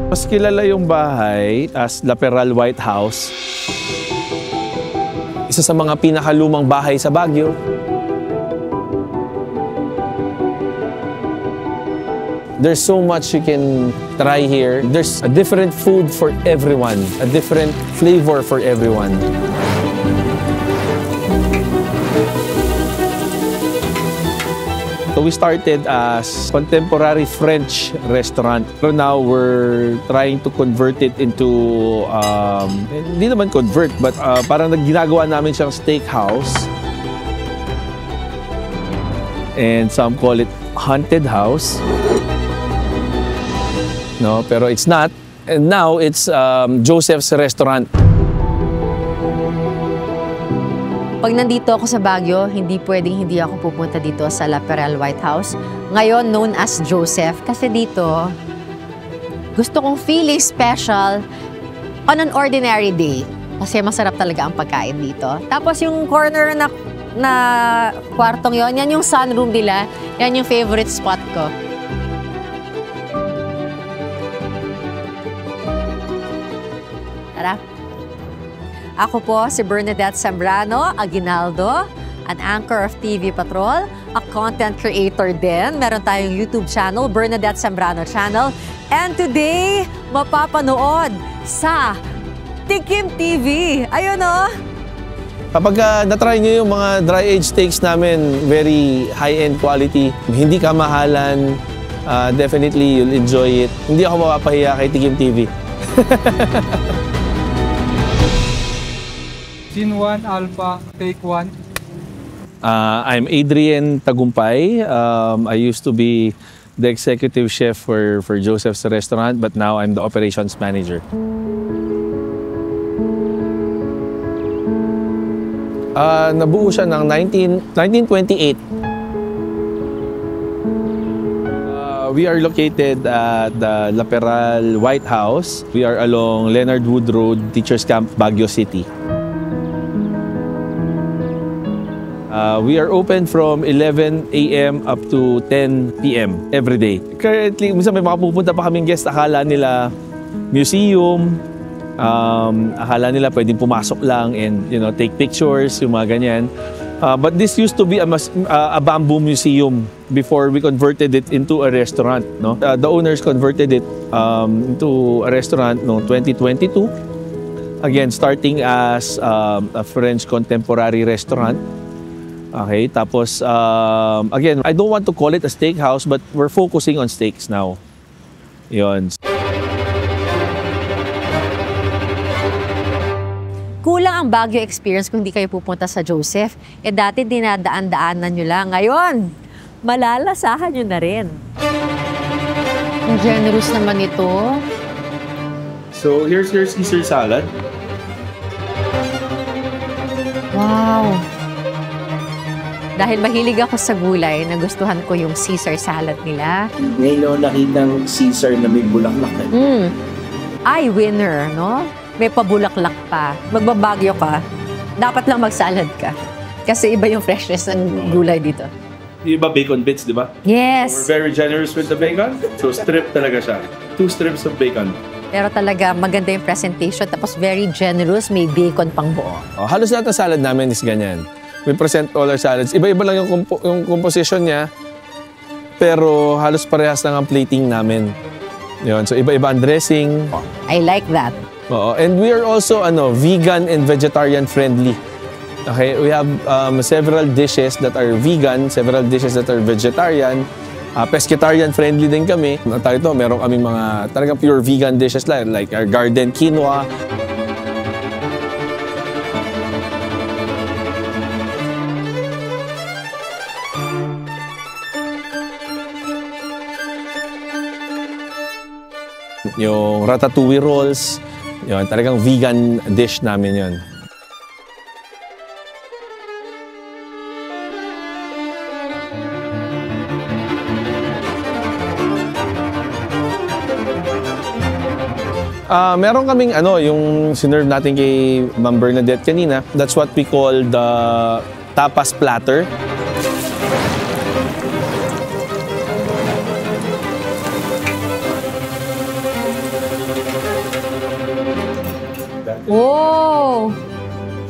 Mas kilala yung bahay as La Peral White House. Isa sa mga pinakalumang bahay sa Baguio. There's so much you can try here. There's a different food for everyone, a different flavor for everyone. So we started as contemporary French restaurant. So now we're trying to convert it into, hindi naman convert, but parang ginagawa namin siyang steakhouse. And some call it haunted house. No, pero it's not. And now it's Joseph's Restaurant. Pag nandito ako sa Baguio, hindi pwedeng hindi ako pupunta dito sa La Peral White House. Ngayon, known as Joseph. Kasi dito, gusto kong feeling special on an ordinary day. Kasi masarap talaga ang pagkain dito. Tapos yung corner na kwartong yon, yan yung sunroom nila. Yan yung favorite spot ko. Tara. Ako po si Bernadette Zambrano Aguinaldo, an anchor of TV Patrol, a content creator din. Meron tayong YouTube channel, Bernadette Zambrano Channel. And today, mapapanood sa Tikim TV. Ayun o. Kapag na-try nyo yung mga dry aged steaks namin, very high-end quality, hindi kamahalan, definitely you'll enjoy it. Hindi ako mapapahiya kay Tikim TV. Scene 1, Alpha, take 1. I'm Adrian Tagumpay. I used to be the executive chef for Joseph's Restaurant, but now I'm the operations manager. Nabuo siya ng 1928. We are located at the La Peral White House. We are along Leonard Wood Road, Teachers Camp, Baguio City. We are open from 11 a.m. up to 10 p.m. every day. Currently, minsan may mga pupunta pa kaming guest, akala nila museum, akala nila pwedeng pumasok lang and take pictures, yung mga ganyan. But this used to be a bamboo museum before we converted it into a restaurant. No? The owners converted it into a restaurant no 2022. Again, starting as a French contemporary restaurant. Okay, tapos again, I don't want to call it a steakhouse, but we're focusing on steaks now. Yun. Kulang ang Baguio experience kung hindi kayo pupunta sa Joseph. Eh dati dinadaan-daanan nyo lang. Ngayon, malalasahan nyo na rin. Ang generous naman ito. So here's your Caesar salad. Wow! Dahil mahilig ako sa gulay, nagustuhan ko yung Caesar salad nila. Ngayon nakitang Caesar na may bulaklak. Ay, winner, no? May pabulaklak pa. Magbabagyo ka, dapat lang magsalad ka. Kasi iba yung freshness ng gulay dito. Yung iba bacon bits, di ba? Yes! We're very generous with the bacon. So strip talaga siya. 2 strips of bacon. Pero talaga maganda yung presentation, tapos very generous, may bacon pang buo. Halos lahat ng salad namin is ganyan. We present all our salads. Iba-iba lang yung composition niya, pero halos parehas lang ang plating namin. Yun. So iba-iba ang dressing. I like that. Oo. And we are also vegan and vegetarian friendly. Okay, we have several dishes that are vegan, several dishes that are vegetarian. Pescatarian friendly din kami. Tayo ito, meron kami mga talagang pure vegan dishes like our garden quinoa. Yung ratatouille rolls, yun, talagang vegan dish namin yun. Meron kaming yung sinerve natin kay Ma'am Bernadette kanina. That's what we call the tapas platter.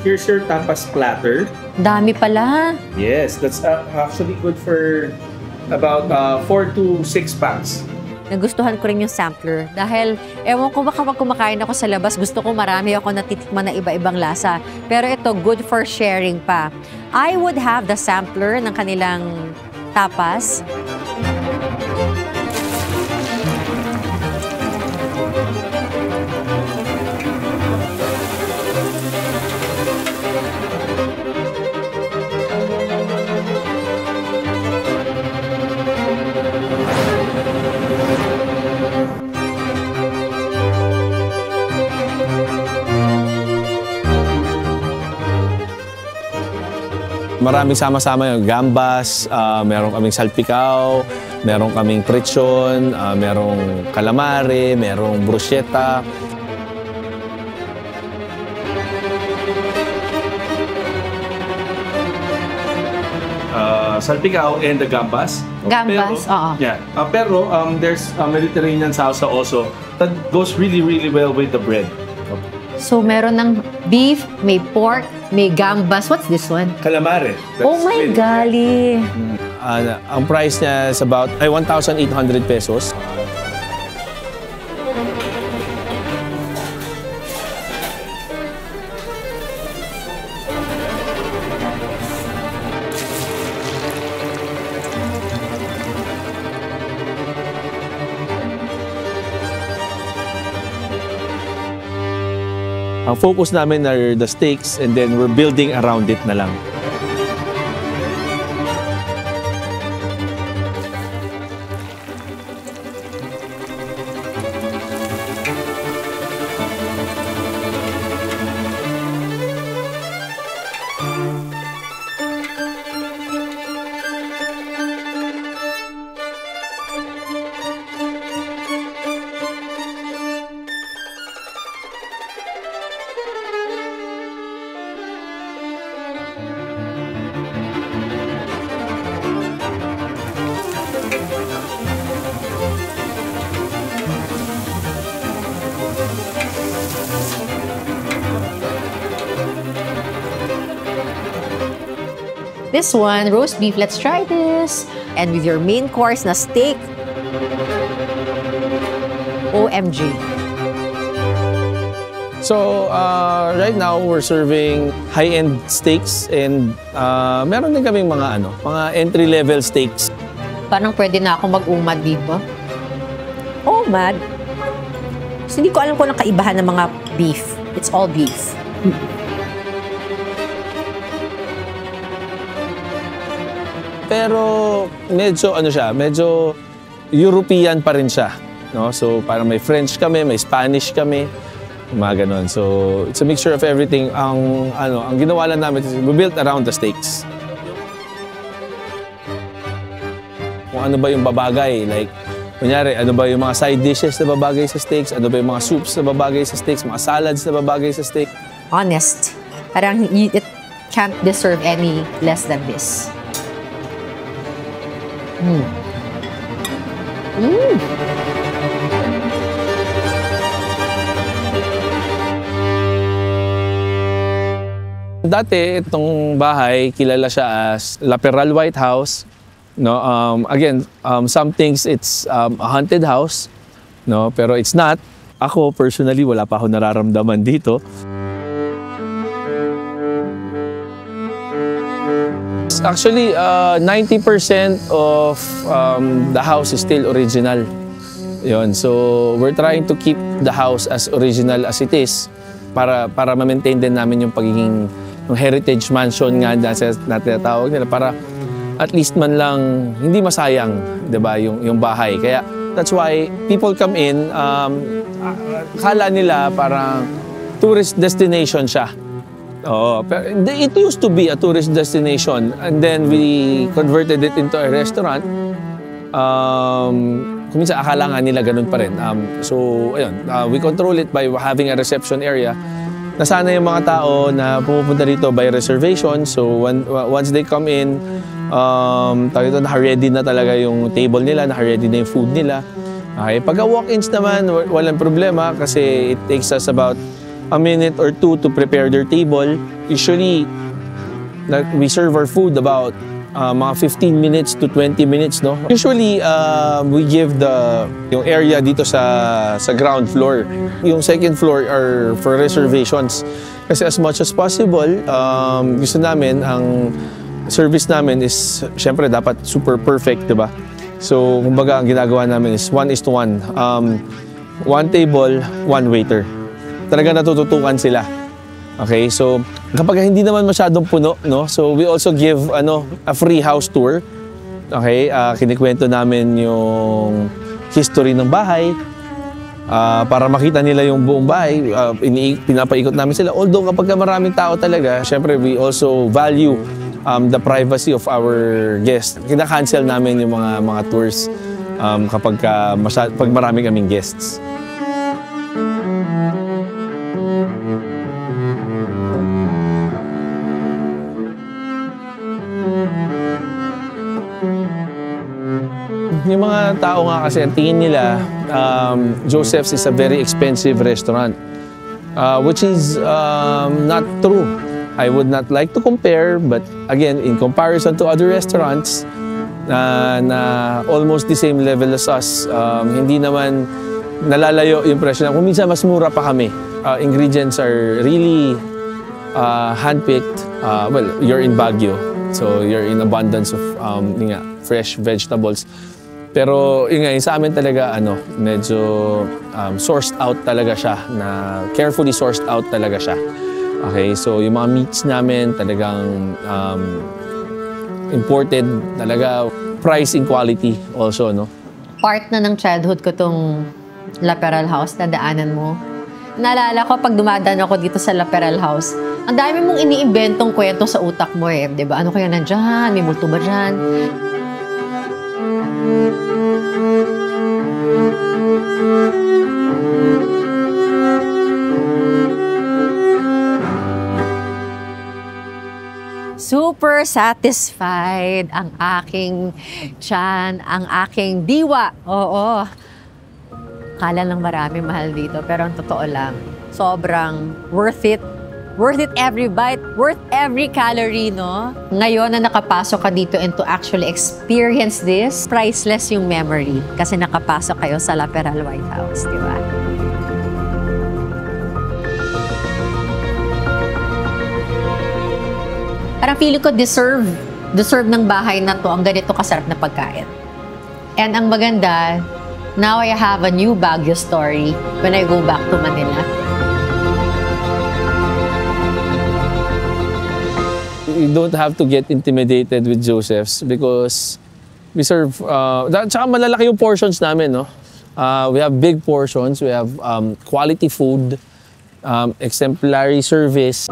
Here's your tapas platter. Dami pala. Yes, that's actually good for about 4 to 6 packs. Nagustuhan ko rin yung sampler. Dahil, ewan ko baka pag kumakain ako sa labas, gusto ko marami ako natitikman na iba-ibang lasa. Pero ito, good for sharing pa. I would have the sampler ng kanilang tapas. Maraming sama-sama yung gambas, meron kaming salpikaw, meron kaming pritsyon, merong calamari, merong bruschetta. Salpikaw and the gambas. Gambas, oo. Yeah. Pero there's Mediterranean salsa also that goes really, really well with the bread. So, meron ng beef, may pork, may gambas. What's this one? Calamari. Oh my golly! Ang price niya is about 1,800 pesos. Ang focus namin are the steaks and then we're building around it na lang. This one, roast beef. Let's try this. And with your main course na steak. OMG. So, right now, we're serving high-end steaks and meron din kaming mga entry-level steaks. Parang pwede na ako mag-umad dito. Umad? So, hindi ko alam kung anong kaibahan ng mga beef. It's all beef. Pero medyo European pa rin siya, no? So parang may French kami, may Spanish kami, mga ganon. So it's a mixture of everything. Ang ginawa lang namin is we built around the steaks. Kung ano ba yung babagay, like kunyari, ano ba yung mga side dishes na babagay sa steaks, ano ba yung mga soups na babagay sa steaks, mga salads na babagay sa steak. Honest. Parang it can't deserve any less than this. Dati, itong bahay, kilala siya as La Peral White House. No, again, some things it's a haunted house, no, pero it's not. Ako personally wala pa ako nararamdaman dito. Actually, 90% of the house is still original. Yun. So, we're trying to keep the house as original as it is para ma-maintain din namin yung pagiging yung heritage mansion nga na tinatawag nila para at least man lang hindi masayang, 'di ba, yung bahay. Kaya that's why people come in, akala nila parang tourist destination siya. Oh, it used to be a tourist destination and then we converted it into a restaurant. Kung minsan akala nga nila ganun pa rin. So, ayun, we control it by having a reception area. Nasana yung mga tao na pumupunta dito by reservation. So, once they come in, naka-ready na talaga yung table nila, naka-ready na yung food nila. Okay, pagka walk-ins naman, walang problema kasi it takes us about a minute or two to prepare their table. Usually, we serve our food about mga 15 minutes to 20 minutes, no? Usually, we give yung area dito sa ground floor. Yung second floor are for reservations. Kasi as much as possible, gusto namin, ang service namin is, syempre, dapat super perfect, di ba? So, kumbaga, ang ginagawa namin is 1:1. One table, one waiter. Talaga natututukan sila. Okay, so kapag hindi naman masyadong puno, no? So we also give a free house tour. Okay, kinikwento namin yung history ng bahay para makita nila yung buong bahay. Pinapaikot namin sila. Although kapag maraming tao talaga, syempre we also value the privacy of our guests. Kina-cancel namin yung mga tours kapag pag marami kaming guests. Yung mga tao nga kasi ang tingin nila, Joseph's is a very expensive restaurant, which is not true. I would not like to compare, but again, in comparison to other restaurants na almost the same level as us, hindi naman nalalayo yung presyo. Kung minsan mas mura pa kami. Ingredients are really handpicked. Well, you're in Baguio, so you're in abundance of fresh vegetables. Pero yun nga, sa amin talaga medyo sourced out talaga siya, na carefully sourced out talaga siya. Okay, so yung mga meats namin talagang imported talaga, price and quality also, no? Part na ng childhood ko tong La Peral House na daanan mo. Naalala ko pag dumadaan ako dito sa La Peral House, ang dami mong iniimbentong kwento sa utak mo eh, 'di ba? Ano kaya nandiyan? May multo ba diyan? Super satisfied ang aking tiyan, ang aking diwa. Oo. Kala lang marami mahal dito, pero ang totoo lang, sobrang worth it. Worth it every bite, worth every calorie, no? Ngayon na nakapasok ka dito and to actually experience this, priceless yung memory kasi nakapasok kayo sa La Peral White House, di ba? Parang feeling ko deserve ng bahay na to ang ganito kasarap na pagkain. And ang maganda, now I have a new Baguio story when I go back to Manila. You don't have to get intimidated with Joseph's because we serve, tsaka malalaki yung portions namin, no? We have big portions, we have quality food, exemplary service.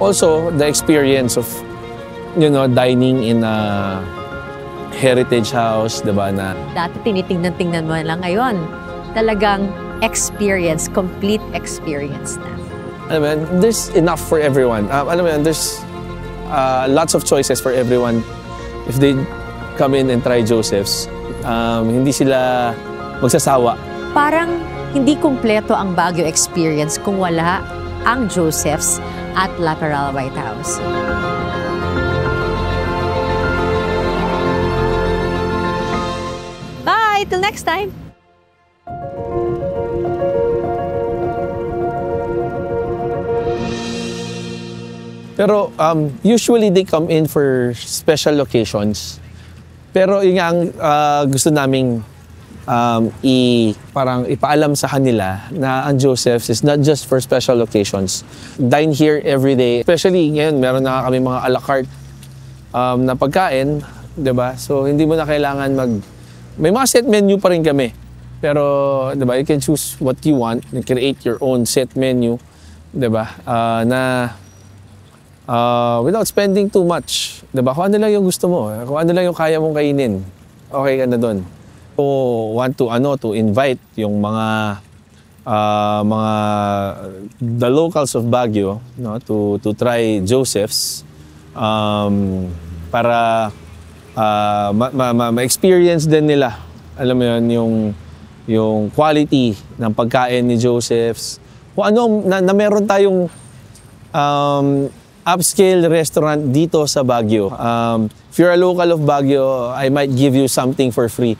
Also, the experience of, dining in a heritage house, diba na? Dati tinitingnan mo lang, ngayon. Talagang experience, complete experience na. Alam mo yan, there's enough for everyone. Alam mo yan, there's lots of choices for everyone. If they come in and try Joseph's, hindi sila magsasawa. Parang hindi kumpleto ang Baguio experience kung wala ang Joseph's at La Peral White House. Bye! Till next time! Pero usually they come in for special occasions. Pero yun nga ang gusto naming parang ipaalam sa kanila na ang Joseph's is not just for special occasions. Dine here every day. Especially ngayon, meron na kami mga a la carte na pagkain, 'di ba? So hindi mo na kailangan may mga set menu pa rin kami. Pero 'di ba, you can choose what you want, you create your own set menu, 'di ba? Without spending too much, 'di ba? Kung ano lang yung gusto mo, kung ano lang yung kaya mong kainin, okay ka na doon. po want to invite yung mga the locals of Baguio, no, to try Joseph's, para ma-experience din nila, alam mo yun, yung quality ng pagkain ni Joseph's. Kung ano na meron tayong upscale restaurant dito sa Baguio. If you're a local of Baguio, I might give you something for free.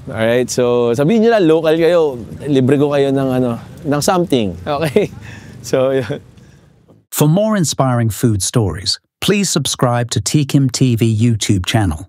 Alright, so sabihin nyo lang, local kayo, libre ko kayo ng something. Okay? So, yeah. For more inspiring food stories, please subscribe to TKIM TV YouTube channel.